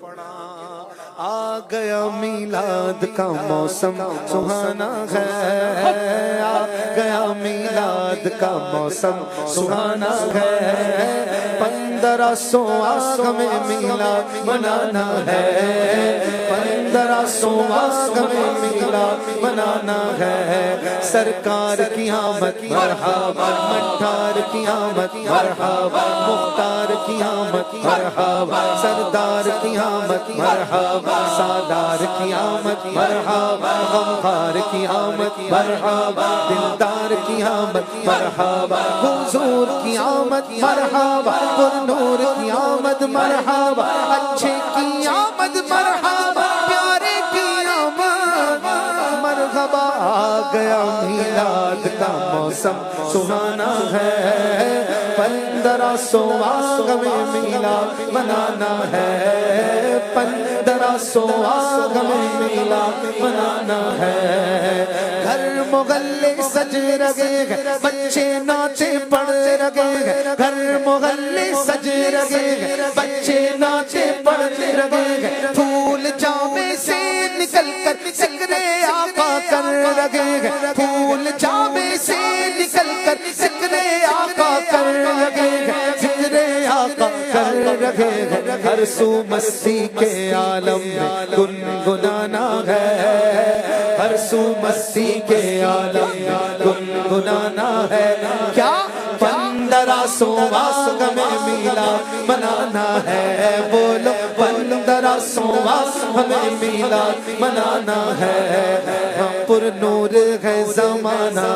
آ گیا میلاد کا موسم سہانا ہے، آ گیا میلاد کا موسم سہانا ہے، 1500 ہمیں میلاد منانا ہے، 1500 ہمیں میلاد منانا ہے، سرکار کی آمد مرحبا، مٹھار کی آمد مرحبا، مختار کی آمد مرحبا، سردار کی آمد مرحبا، سالار کی آمد مرحبا، غمخوار کی آمد مرحبا، دلدار کی آمد مرحبا، حضور کی آمد مرحبا، پر نور کی آمد مرحبا، اچھے کی آمد مرحبا، پیارے کی آمد مرحبا، آ گیا میلاد کا موسم سہانا ہے، 1500 ہمیں میلاد منانا ہے، 1500 ہمیں میلاد منانا ہے، گھر محلے سج رگے ہیں، بچے ناچے پڑھ رگے ہیں، گھر محلے سج رگے ہیں، بچے ناچے پڑھ رگے ہیں، پھول جامے سے نکل کر ذکر آقا کر رگے ہیں، پھول جامے سے نکل کر ذکر آقا کر رگے ہیں، ذکر آقا کر رگے ہیں، ہر سو مسیح کے عالم میں گنگنانا ہے، ہر سو مسیح کے عالم میں گنگنانا ہے، کیا 1500 ہمیں میلاد منانا ہے، بولو 1500 ہمیں میلاد منانا ہے، پر نور ہے زمانہ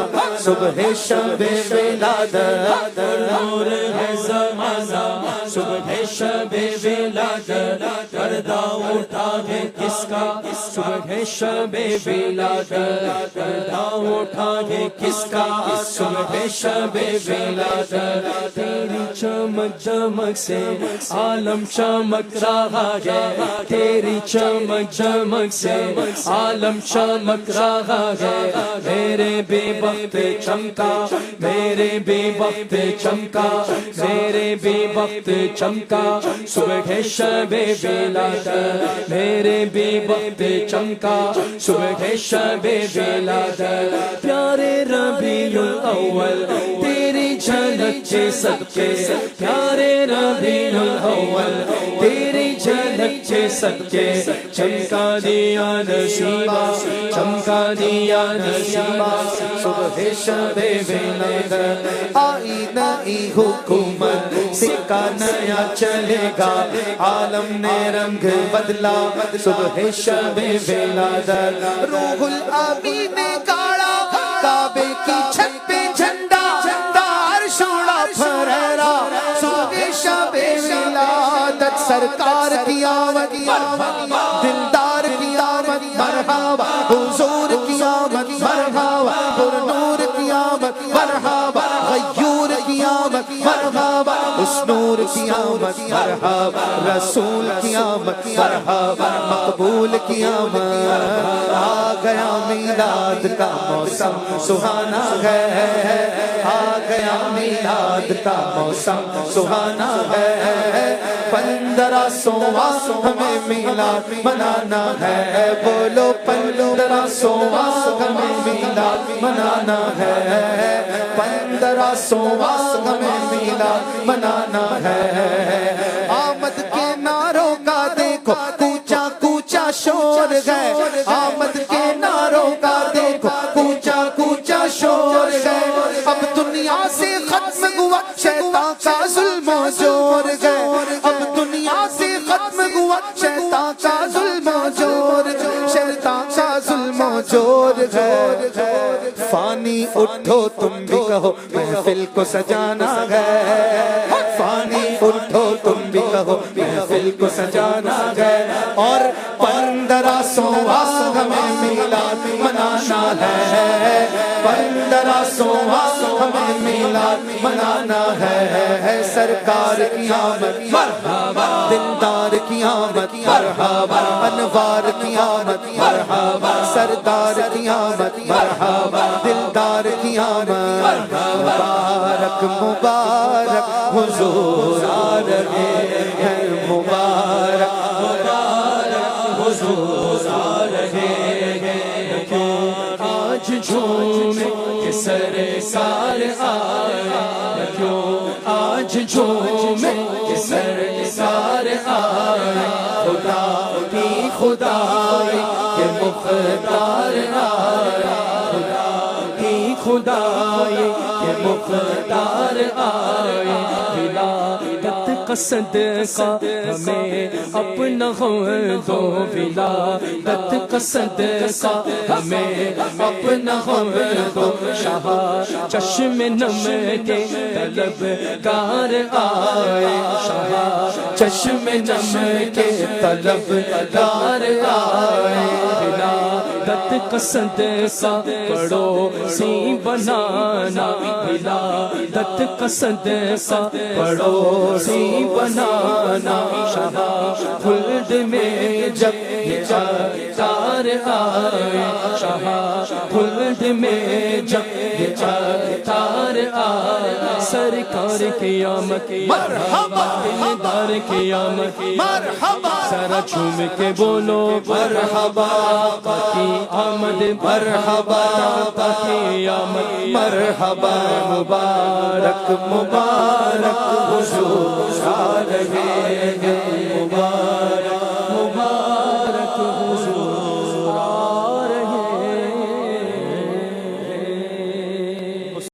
صبح شب ولادت، نور ہے زمانہ صبح شب ولادت، پردہ اٹھا ہے کس کا صبح شب ولادت، پردہ اٹھا ہے کس کا صبح شب ولادت، تیری چمک چمک سے عالم چمک رہا ہے، تیری چمک چمک سے عالم چمک رہا ہے، میرے بے وقت چمکا، میرے بے وقت چمکا، میرے بے وقت چمکا صبح شب ولادت، میرے بے وقت چمکا صبح شب ولادت، پیارے ربیع الاول تیری جھلک کے صدقے، پیارے ربیع الاول تیری جھلک کے صدقے، چمکا دیا نصیبہ، چمکا دیا نصیبہ صبح شب ولادت، آئی نئی حکومت، سکہ نیا چلے گا، عالم نے رنگ بدلا صبح شب ولادت، روح الامین نے گاڑا کعبے کی چھت پہ جھنڈا، عرش اڑا پھریرا صبح شب ولادت، سرکار کی آمد مرحبا، دلدار کی آمد مرحبا، حضور کی آمد مرحبا، پر نور کی آمد مرحبا، غیور کی آمد مرحبا، اس نور کی آمد مرحبا، رسول کی آمد مرحبا، مقبول کی آمد، آ گیا میلاد کا موسم سہانا ہے، آ گیا میلاد کا موسم سہانا ہے، 1500 ہمیں میلاد منانا ہے، بولو 1500 ہمیں میلاد منانا ہے، 1500 ہمیں میلاد منانا ہے، آمد کے نعروں کا دیکھو کوچا کوچا شور ہے، آمد کے نعروں کا دیکھو کوچا کوچا شور ہے، اب دنیا سے ختم ہوا شیطان کا ظلم و جور ہے، اب دنیا سے ختم ہوا شیطان کا ظلم و جور، شیطان کا ظلم و جور ہے، فانی اٹھو تم بھی کہو محفل کو سجانا ہے، فانی اٹھو تم بھی کہو محفل کو سجانا ہے، اور 1500 ہمیں میلاد منانا ہے، 1500 ہمیں میلاد منانا ہے، سرکار کی آمد مرحبا، دلدار کی آمد مرحبا، انوار کی آمد مرحبا، سردار کی آمد مرحبا، دلدار کی آمد مبارک مبارک حضور آ رہے ہیں، مبارک مبارک سرکار آئے کیوں آج جھومے کہ سرکار آئے خدا کی خدائی کہ مختار آئے خدا کی خدائی کہ مختار آئے ولادت کا صدقہ ہمیں اپنا غم دو ولادت کا صدقہ ہمیں اپنا غم دو شاہ چشم نم کے طلبگار آئے شاہ چشم نم کے طلبگار آئے ولادت کا صدقہ پڑوسی بنانا ولادت کا صدقہ پڑوسی بنانا شاہ خلد میں جب یہ تار آئے شاہ خلد میں جب یہ تار آئے سرکار کی آمد مرحبا دلدار کی آمد مرحبا ذرا جھوم کے بولو مرحبا کی آمد مرحبا کی آمد مرحبا مبارک مبارک حضور آ رہے